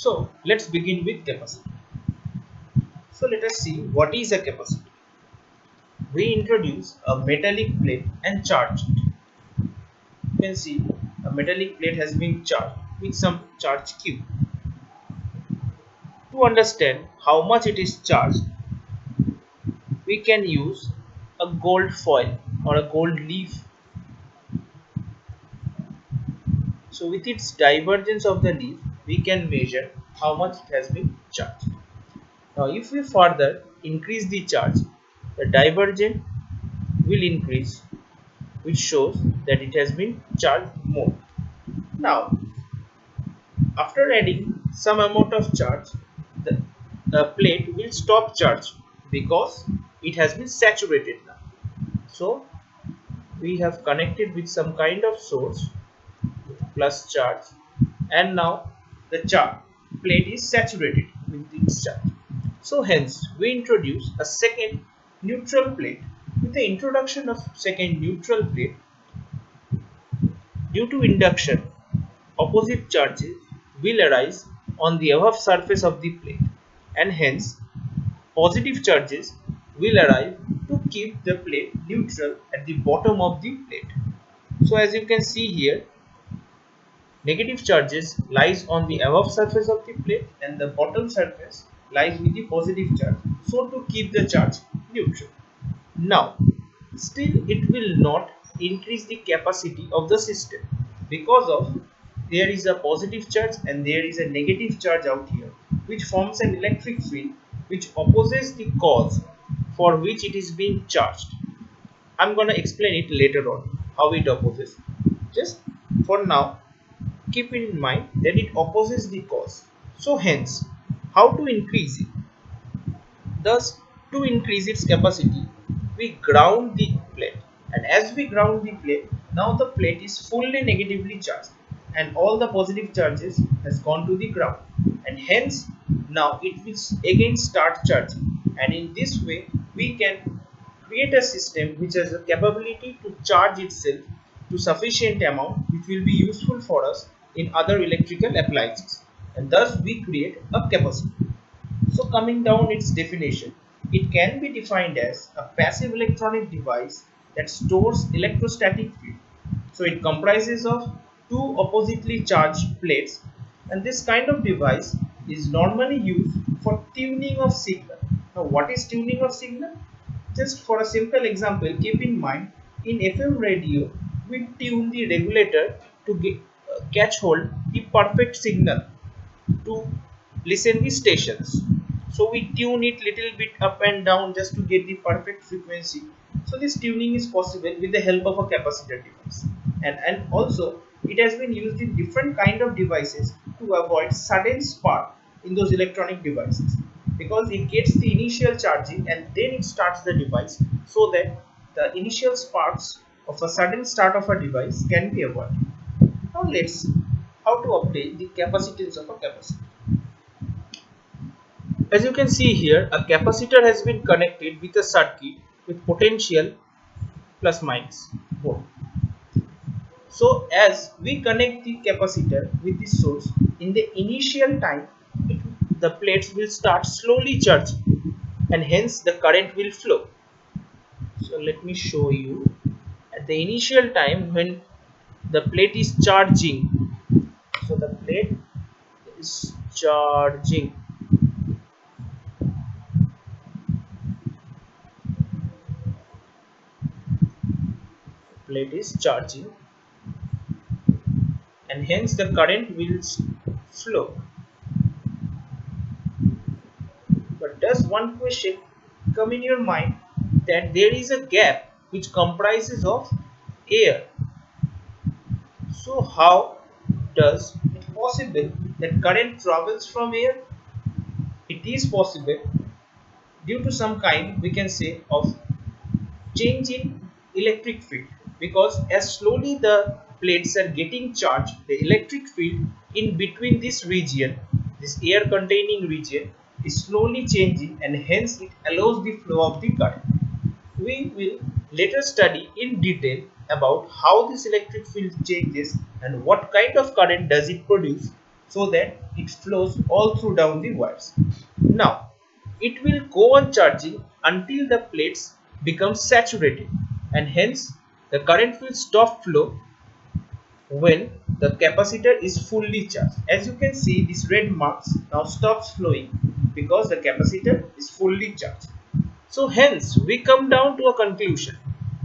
So let's begin with capacitor. So let us see what is a capacitor. We introduce a metallic plate and charge it. You can see a metallic plate has been charged with some charge Q. To understand how much it is charged, we can use a gold foil or a gold leaf. So with its divergence of the leaf, we can measure how much it has been charged. Now if we further increase the charge, the divergence will increase, which shows that it has been charged more. Now after adding some amount of charge, the plate will stop charge because it has been saturated now. So we have connected with some kind of source plus charge, and now the charge plate is saturated with its charge. So hence we introduce a second neutral plate. With the introduction of second neutral plate, due to induction, opposite charges will arise on the above surface of the plate, and hence positive charges will arrive to keep the plate neutral at the bottom of the plate. So as you can see here, negative charges lies on the above surface of the plate and the bottom surface lies with the positive charge, so to keep the charge neutral. Now still it will not increase the capacity of the system because of there is a positive charge and there is a negative charge out here, which forms an electric field which opposes the cause for which it is being charged. I'm gonna explain it later on how it opposes. Just for now, keep in mind that it opposes the cause. So hence, how to increase it? Thus, to increase its capacity, we ground the plate, and as we ground the plate, now the plate is fully negatively charged and all the positive charges has gone to the ground, and hence now it will again start charging, and in this way we can create a system which has a capability to charge itself to sufficient amount which will be useful for us in other electrical appliances, and thus we create a capacitor. So coming down its definition, it can be defined as a passive electronic device that stores electrostatic field. So it comprises of two oppositely charged plates, and this kind of device is normally used for tuning of signal. Now what is tuning of signal? Just for a simple example, keep in mind in FM radio we tune the regulator to catch hold the perfect signal to listen the stations. So we tune it little bit up and down just to get the perfect frequency. So this tuning is possible with the help of a capacitor device, and also it has been used in different kind of devices to avoid sudden spark in those electronic devices, because it gets the initial charging and then it starts the device, so that the initial sparks of a sudden start of a device can be avoided. Now let's see how to obtain the capacitance of a capacitor. As you can see here, a capacitor has been connected with a circuit with potential plus minus both. So as we connect the capacitor with the source, in the initial time, the plates will start slowly charging, and hence the current will flow. So let me show you. At the initial time when the plate is charging, so the plate is charging, plate is charging, and hence the current will flow. But does one question come in your mind that there is a gap which comprises of air? So how does it possible that current travels from air? It is possible due to some kind, we can say, of change in electric field, because as slowly the plates are getting charged, the electric field in between this region, this air containing region, is slowly changing, and hence it allows the flow of the current. We will later study in detail about how this electric field changes and what kind of current does it produce so that it flows all through down the wires. Now it will go on charging until the plates become saturated, and hence the current will stop flow when the capacitor is fully charged. As you can see, this red marks now stops flowing because the capacitor is fully charged. So hence we come down to a conclusion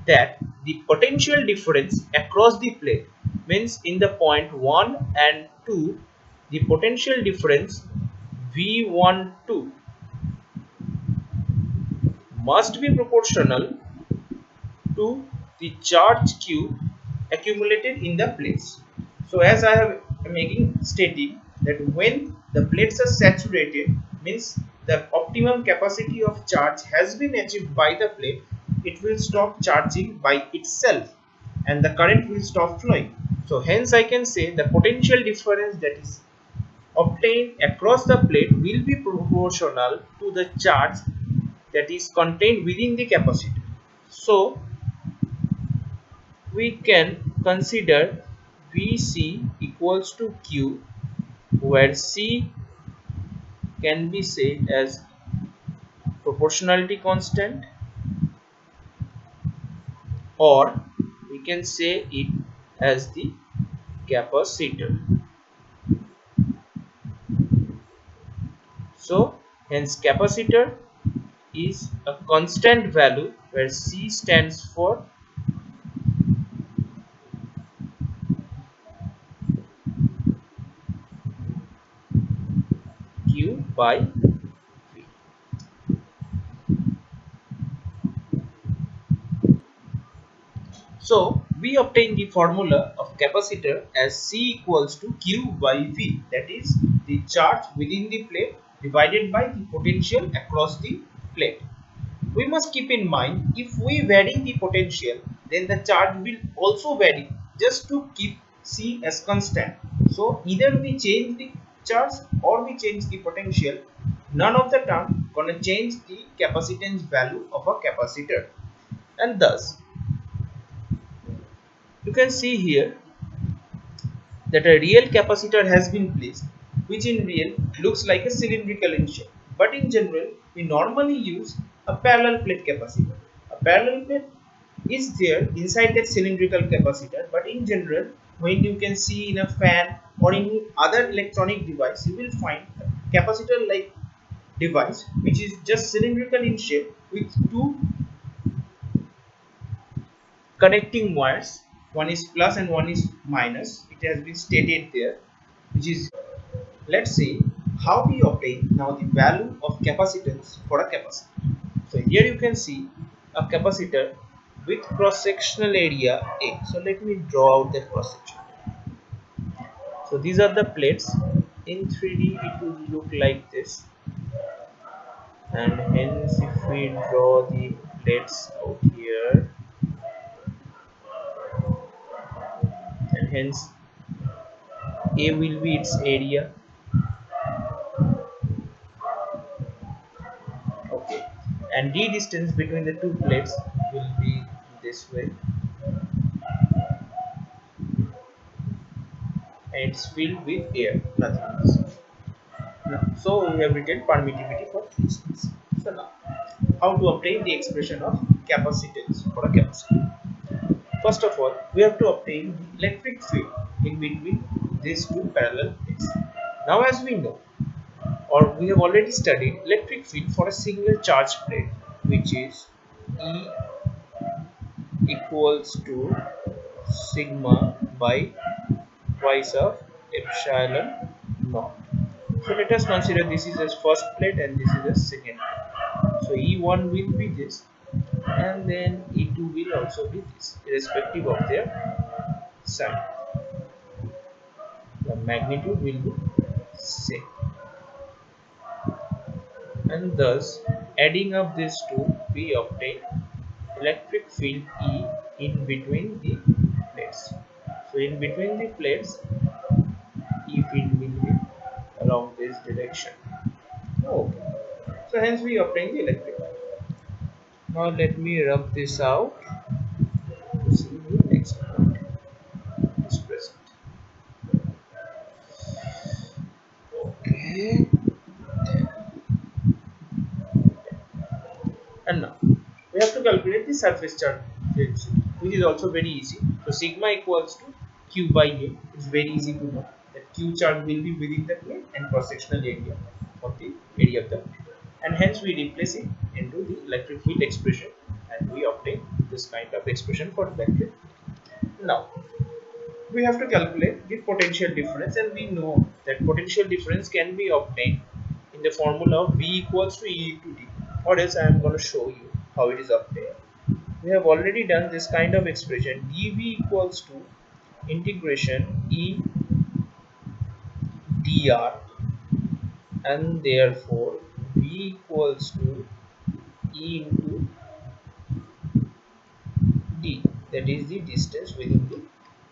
that the potential difference across the plate means in the point 1 and 2, the potential difference V12 must be proportional to the charge Q accumulated in the plates. So as I have making stating that when the plates are saturated means the optimum capacity of charge has been achieved by the plate, it will stop charging by itself and the current will stop flowing. So hence I can say the potential difference that is obtained across the plate will be proportional to the charge that is contained within the capacitor. So we can consider Vc equals to Q, where C can be said as proportionality constant, or we can say it as the capacitor. So hence capacitor is a constant value where C stands for Q by V. So we obtain the formula of capacitor as C equals to Q by V, that is the charge within the plate divided by the potential across the plate. We must keep in mind, if we vary the potential then the charge will also vary just to keep C as constant. So either we change the charge or we change the potential, none of the term gonna change the capacitance value of a capacitor. And thus you can see here that a real capacitor has been placed, which in real looks like a cylindrical in shape, but in general we normally use a parallel plate capacitor. A parallel plate is there inside that cylindrical capacitor, but in general when you can see in a fan or in other electronic device, you will find a capacitor like device which is just cylindrical in shape with two connecting wires, one is plus and one is minus. It has been stated there, which is, let's see how we obtain now the value of capacitance for a capacitor. So here you can see a capacitor with cross sectional area A. So let me draw out the cross section. So these are the plates. In 3D it will look like this, and hence if we draw the plates out here, and hence A will be its area. Okay, and d distance between the two plates will be this way, and it's filled with air, nothing else. Now, so we have written permittivity for distance. So now how to obtain the expression of capacitance for a capacitor? First of all, we have to obtain the electric field in between these two parallel plates. Now as we know, or we have already studied electric field for a single charge plate, which is E equals to sigma by twice of epsilon naught. So let us consider this is a first plate and this is a second plate. So E1 will be this, and then E2 will also be this, irrespective of their sign. The magnitude will be same, and thus adding up these two we obtain electric field E in between the plates. So in between the plates, E field will be along this direction. Okay. So hence we obtain the electric field. Now let me rub this out to see the next point is present. And now we have to calculate the surface charge density, which is also very easy. So sigma equals to q by a. It's very easy to know that q charge will be within the plane and cross-sectional area of the area of the plane. And hence we replace it into the electric field expression and we obtain this kind of expression for electric. Now we have to calculate the potential difference, and we know that potential difference can be obtained in the formula of V equals to E into D, or else I am going to show you how it is obtained. We have already done this kind of expression. dV equals to integration E dr, and therefore V equals to E into D, that is the distance within the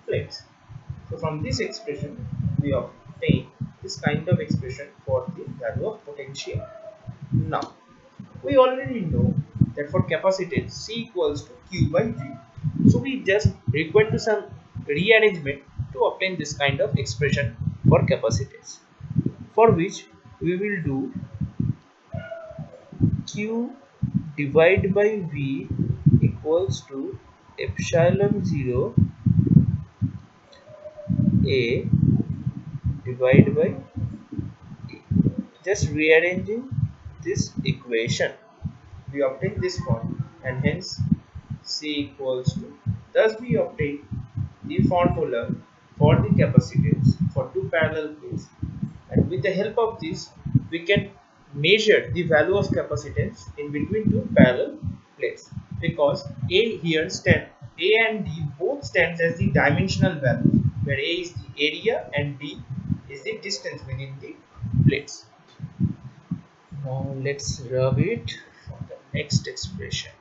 plates. So from this expression we obtain this kind of expression for the value of potential. Now we already know that for capacitance C equals to Q by V. So we just require to some rearrangement to obtain this kind of expression for capacitance, for which we will do Q divided by V equals to epsilon 0 A divided by T. Just rearranging this equation, we obtain this form, and hence C equals to, thus we obtain the formula for the capacitance for two parallel plates, and with the help of this we can measure the value of capacitance in between two parallel plates, because A here stand, A and D both stands as the dimensional value, where A is the area and D is the distance within the plates. Now let's rub it for the next expression.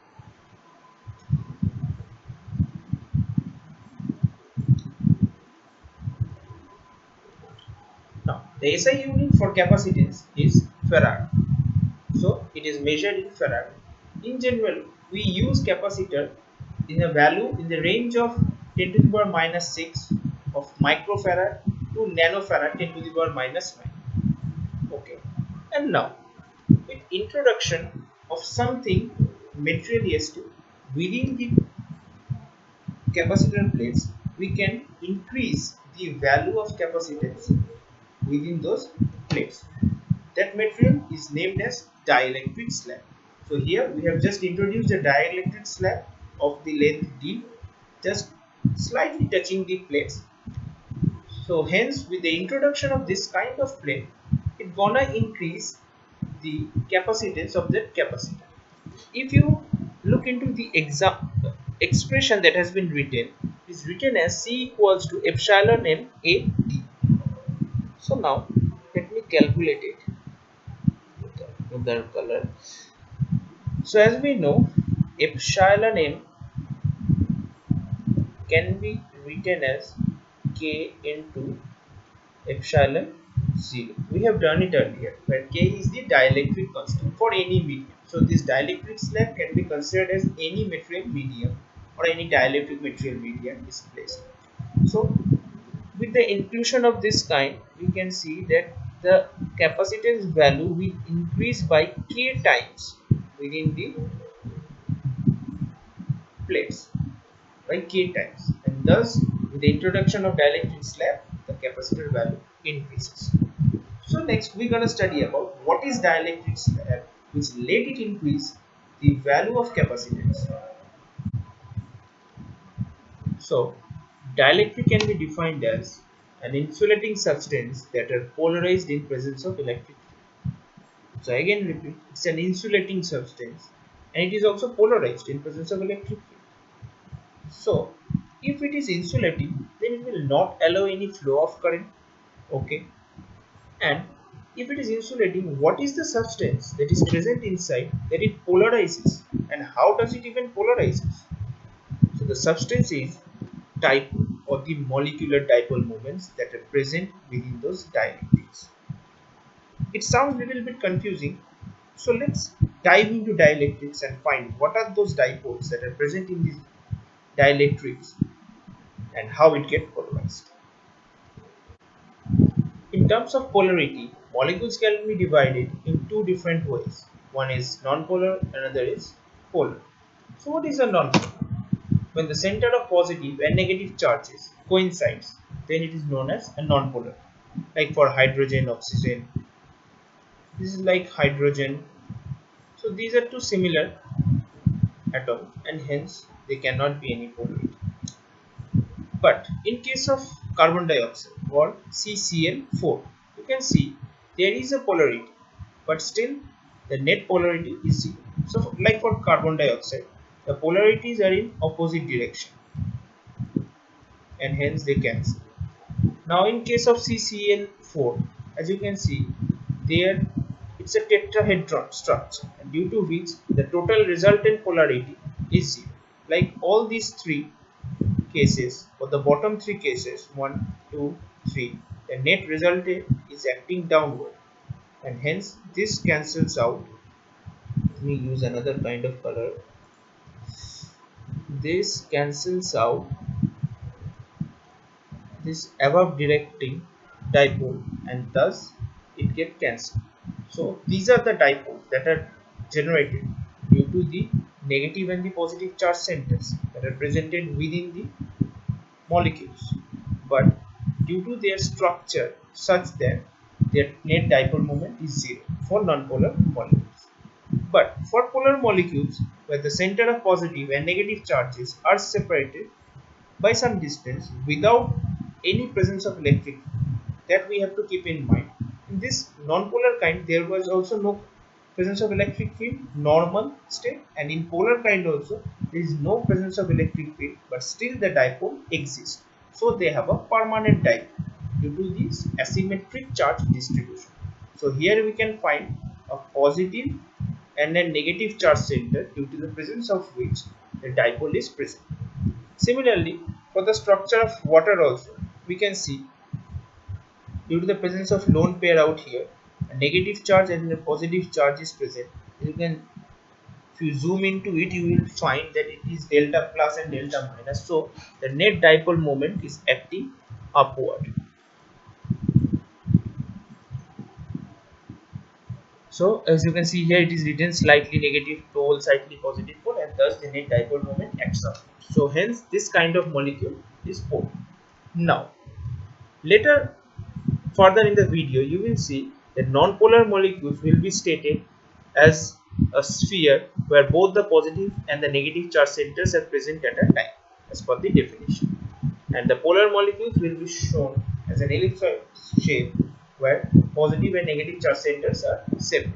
Now the SI unit for capacitance is farad. So it is measured in farad. In general, we use capacitor in a value in the range of 10 to the power minus 6 of microfarad to nanofarad 10 to the power minus 9. Okay. And now, with introduction of something materialistic within the capacitor plates, we can increase the value of capacitance within those plates. That material is named as dielectric slab. So here we have just introduced a dielectric slab of the length d, just slightly touching the plates. So hence with the introduction of this kind of plate, it gonna increase the capacitance of that capacitor. If you look into the expression that has been written, is written as C equals to epsilon m a d. So now let me calculate it with another color. So as we know, epsilon m can be written as k into epsilon 0. We have done it earlier, where k is the dielectric constant for any medium. So this dielectric slab can be considered as any material medium or any dielectric material medium is placed. So with the inclusion of this kind, we can see that the capacitance value will increase by k times within the plates, by k times, and thus with the introduction of dielectric slab the capacitor value increases. So next we're going to study about what is dielectric slab, which let it increase the value of capacitance. So dielectric can be defined as an insulating substance that are polarized in presence of electric field. So again repeat, it's an insulating substance and it is also polarized in presence of electric field. So if it is insulating, then it will not allow any flow of current. Okay. And if it is insulating, what is the substance that is present inside that it polarizes, and how does it even polarizes? So the substance is dipole, or the molecular dipole moments that are present within those dielectrics. It sounds a little bit confusing. So let's dive into dielectrics and find what are those dipoles that are present in these dielectrics and how it gets polarized. In terms of polarity, molecules can be divided in two different ways. One is nonpolar, another is polar. So what is a non-polar? When the center of positive and negative charges coincides, then it is known as a non-polar. Like for hydrogen, oxygen, this is like hydrogen. So these are two similar atoms and hence they cannot be any polarity. But in case of carbon dioxide or CCl4, you can see there is a polarity, but still the net polarity is zero. So like for carbon dioxide, the polarities are in opposite direction and hence they cancel. Now in case of CCl4, as you can see, there it's a tetrahedron structure and due to which the total resultant polarity is zero. Like all these three cases, for the bottom three cases, 1, 2, 3, the net resultant is acting downward and hence this cancels out. Let me use another kind of color. This cancels out this above directing dipole and thus it gets cancelled. So these are the dipoles that are generated due to the negative and the positive charge centers that are presented within the molecules, but due to their structure such that their net dipole moment is zero for nonpolar molecules. But for polar molecules where the center of positive and negative charges are separated by some distance without any presence of electric that we have to keep in mind. In this non-polar kind, there was also no presence of electric field, normal state, and in polar kind also there is no presence of electric field, but still the dipole exists. So they have a permanent dipole due to this asymmetric charge distribution. So here we can find a positive and a negative charge center due to the presence of which the dipole is present. Similarly, for the structure of water also, we can see due to the presence of lone pair out here, a negative charge and a positive charge is present. You can, if you zoom into it, you will find that it is delta plus and delta minus. So the net dipole moment is acting upward. So as you can see here, it is written slightly negative pole, slightly positive pole, and thus the net dipole moment acts up. So hence this kind of molecule is polar. Now later further in the video, you will see that nonpolar molecules will be stated as a sphere where both the positive and the negative charge centers are present at a time, as per the definition. And the polar molecules will be shown as an ellipsoid shape where positive and negative charge centers are separate.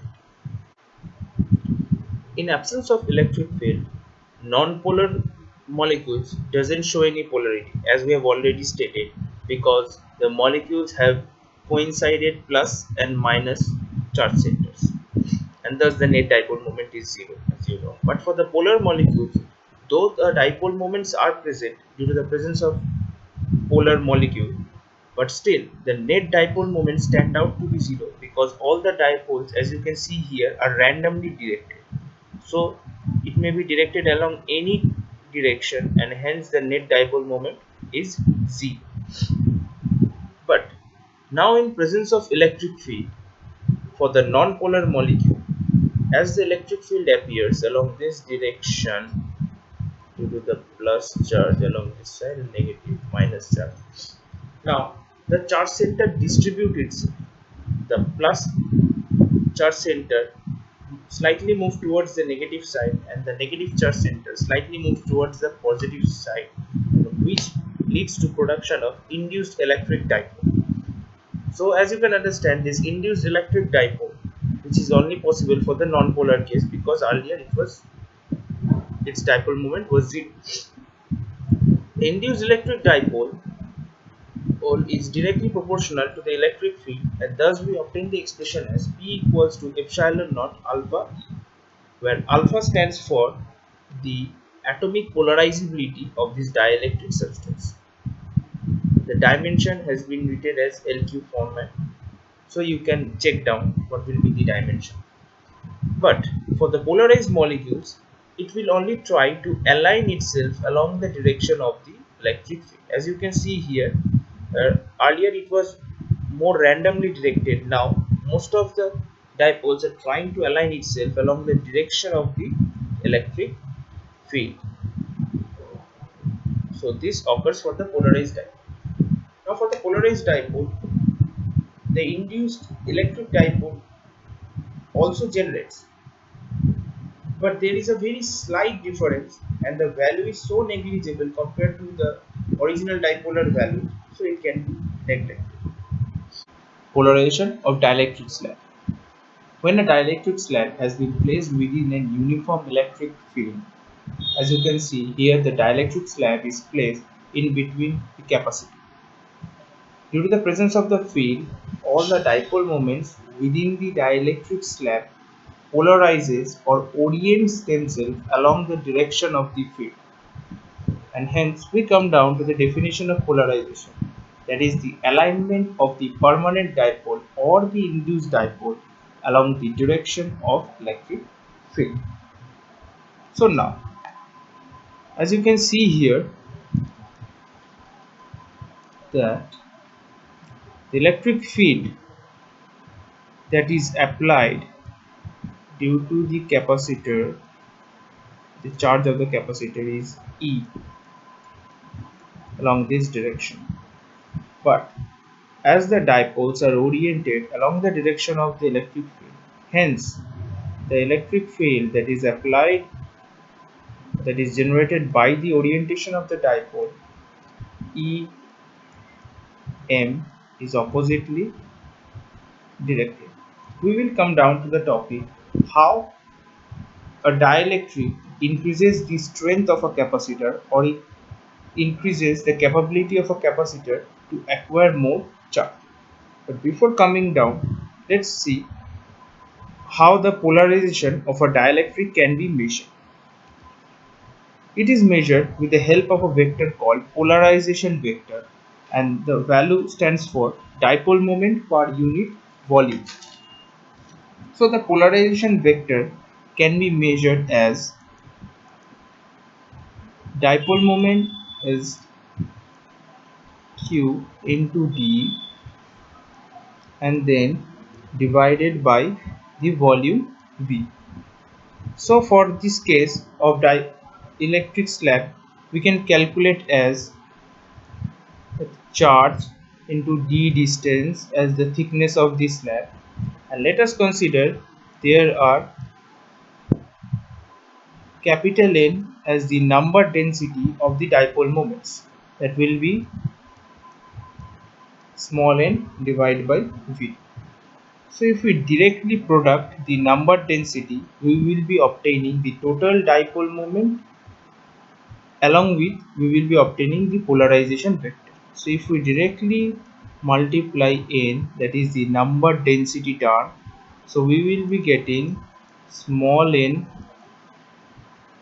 In absence of electric field, nonpolar molecules doesn't show any polarity, as we have already stated, because the molecules have coincided plus and minus charge centers, and thus the net dipole moment is zero, as you know. But for the polar molecules, though the dipole moments are present due to the presence of polar molecule, but still the net dipole moments stand out to be zero because all the dipoles, as you can see here, are randomly directed. So it may be directed along any direction and hence the net dipole moment is zero. But now in presence of electric field for the non-polar molecule, as the electric field appears along this direction due to the plus charge along this side and negative minus charge. Now the charge center distributes itself. The plus charge center slightly move towards the negative side and the negative charge center slightly move towards the positive side, which leads to production of induced electric dipole. So as you can understand, this induced electric dipole, which is only possible for the non-polar case because earlier it was its dipole moment was zero. The induced electric dipole is directly proportional to the electric field and thus we obtain the expression as P equals to epsilon naught alpha E, where alpha stands for the atomic polarizability of this dielectric substance. The dimension has been written as LQ format, so you can check down what will be the dimension. But for the polarized molecules, it will only try to align itself along the direction of the electric field. As you can see here, earlier it was more randomly directed. Now most of the dipoles are trying to align itself along the direction of the electric field. So this occurs for the polarized dipole. Now for the polarized dipole, the induced electric dipole also generates, but there is a very slight difference and the value is so negligible compared to the original dipolar value, so it can be neglected. Polarization of dielectric slab. When a dielectric slab has been placed within an uniform electric field, as you can see here, the dielectric slab is placed in between the capacitor. Due to the presence of the field, all the dipole moments within the dielectric slab polarizes or orients themselves along the direction of the field. And hence we come down to the definition of polarization, that is the alignment of the permanent dipole or the induced dipole along the direction of electric field. So now, as you can see here, that the electric field that is applied due to the capacitor, the charge of the capacitor is E along this direction. But as the dipoles are oriented along the direction of the electric field, hence the electric field that is applied, that is generated by the orientation of the dipole EM, is oppositely directed. We will come down to the topic how a dielectric increases the strength of a capacitor, or it increases the capability of a capacitor to acquire more charge. But before coming down, let's see how the polarization of a dielectric can be measured. It is measured with the help of a vector called polarization vector, and the value stands for dipole moment per unit volume. So the polarization vector can be measured as dipole moment is Q into D and then divided by the volume V. So for this case of dielectric slab, we can calculate as charge into d distance as the thickness of the slab, and let us consider there are capital N as the number density of the dipole moments, that will be small n divided by V. So if we directly product the number density, we will be obtaining the total dipole moment, along with we will be obtaining the polarization vector. So if we directly multiply n, that is the number density term, so we will be getting small n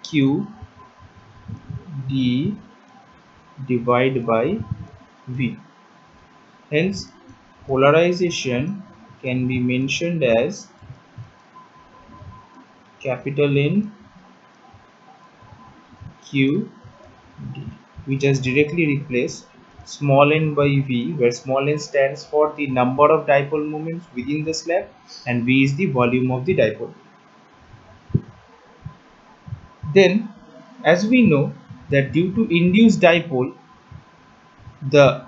q d divided by v. Hence polarization can be mentioned as capital N q d. We just directly replace small n by v, where small n stands for the number of dipole moments within the slab and v is the volume of the dipole. Then, as we know that due to induced dipole, the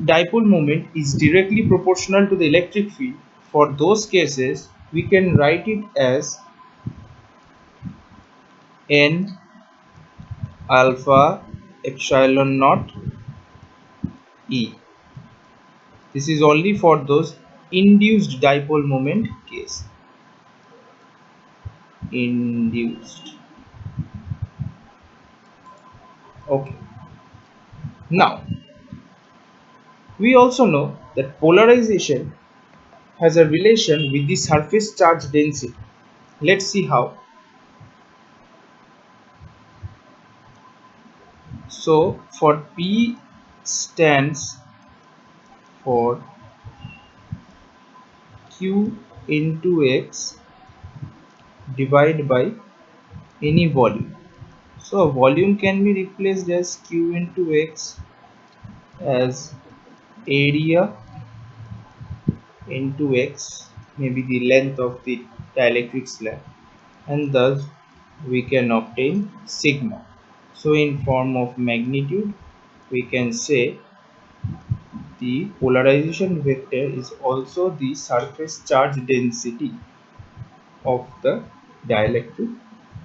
dipole moment is directly proportional to the electric field. For those cases, we can write it as n alpha epsilon naught E. This is only for those induced dipole moment case. Induced. Okay. Now, we also know that polarization has a relation with the surface charge density. Let's see how. So, for P stands for Q into X divided by any volume. So, a volume can be replaced as Q into X as area into X, maybe the length of the dielectric slab, and thus we can obtain sigma. So in form of magnitude, we can say the polarization vector is also the surface charge density of the dielectric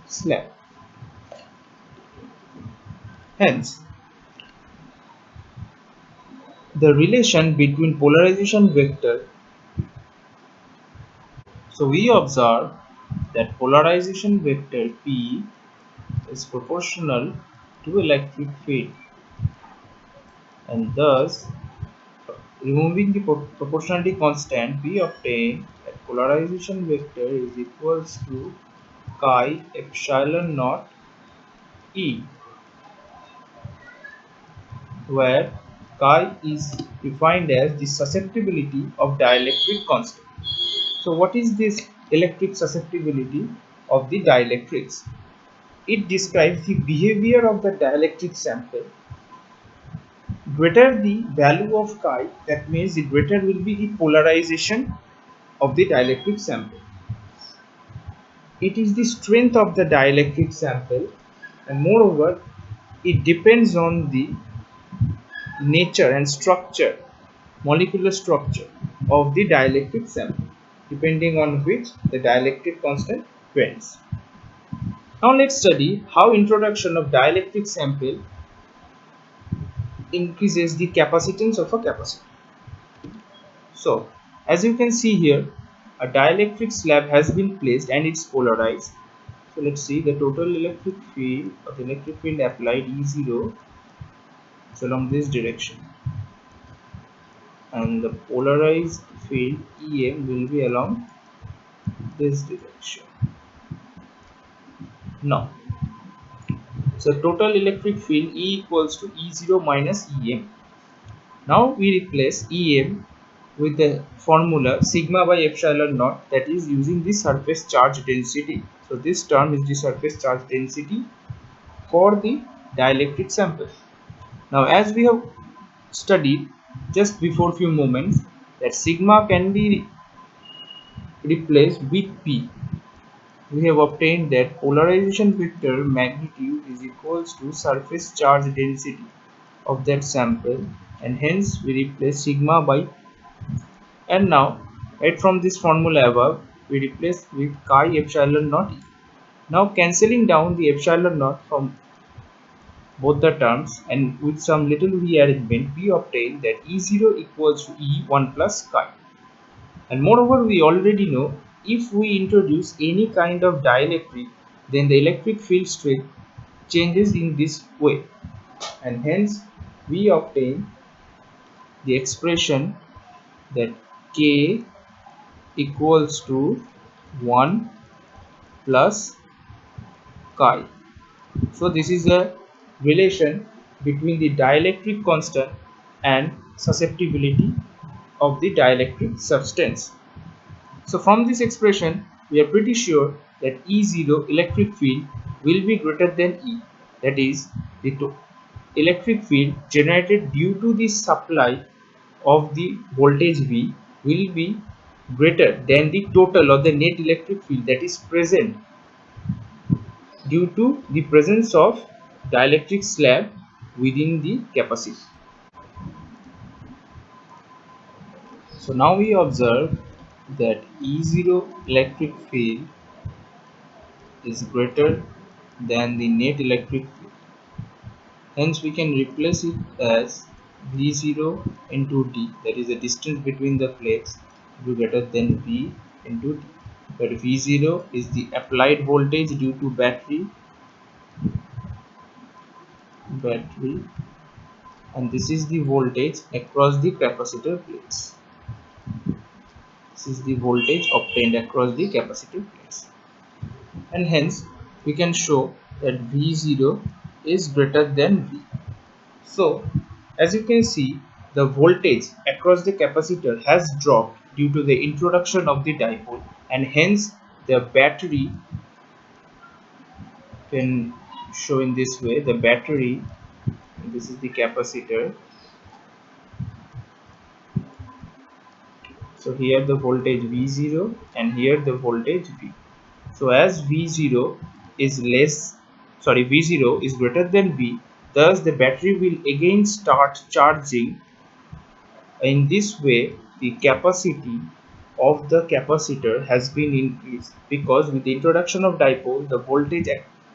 slab. Hence, the relation between polarization vector, so we observe that polarization vector P is proportional to electric field, and thus removing the proportionality constant, we obtain that polarization vector is equals to chi epsilon naught E, where chi is defined as the susceptibility of dielectric constant. So what is this electric susceptibility of the dielectrics? It describes the behavior of the dielectric sample. Greater the value of chi, that means the greater will be the polarization of the dielectric sample. It is the strength of the dielectric sample, and moreover it depends on the nature and structure, molecular structure of the dielectric sample, depending on which the dielectric constant varies. Now let's study how introduction of dielectric sample increases the capacitance of a capacitor. So as you can see here, a dielectric slab has been placed and it's polarized. So let's see the total electric field or the electric field applied E0 is along this direction, and the polarized field EM will be along this direction. Now, so total electric field E equals to E0 minus EM. Now we replace EM with the formula sigma by epsilon naught, that is using the surface charge density. So this term is the surface charge density for the dielectric sample. Now as we have studied just before few moments that sigma can be replaced with P, we have obtained that polarization vector magnitude is equals to surface charge density of that sample, and hence we replace sigma by, and now right from this formula above we replace with chi epsilon naught E. Now cancelling down the epsilon naught from both the terms and with some little rearrangement we obtain that E0 equals to E1 plus chi. And moreover, we already know if we introduce any kind of dielectric, then the electric field strength changes in this way, and hence we obtain the expression that K equals to 1 plus chi. So this is a relation between the dielectric constant and susceptibility of the dielectric substance. So from this expression, we are pretty sure that E0 electric field will be greater than E. That is, the electric field generated due to the supply of the voltage V will be greater than the total of the net electric field that is present due to the presence of dielectric slab within the capacitor. So now we observe that E0 electric field is greater than the net electric field. Hence we can replace it as V0 into D, that is the distance between the plates, will be greater than V into D. But V0 is the applied voltage due to battery, and this is the voltage across the capacitor plates. This is the voltage obtained across the capacitor plates, and hence we can show that V0 is greater than V. So as you can see, the voltage across the capacitor has dropped due to the introduction of the dipole, and hence the battery can show in this way. The battery, this is the capacitor, so here the voltage V0 and here the voltage V. So as V0 is less, sorry, V0 is greater than V, thus the battery will again start charging. In this way, the capacity of the capacitor has been increased, because with the introduction of dipole, the voltage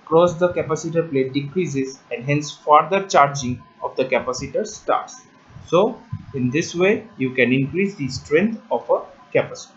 across the capacitor plate decreases and hence further charging of the capacitor starts. So in this way you can increase the strength of a capacitor.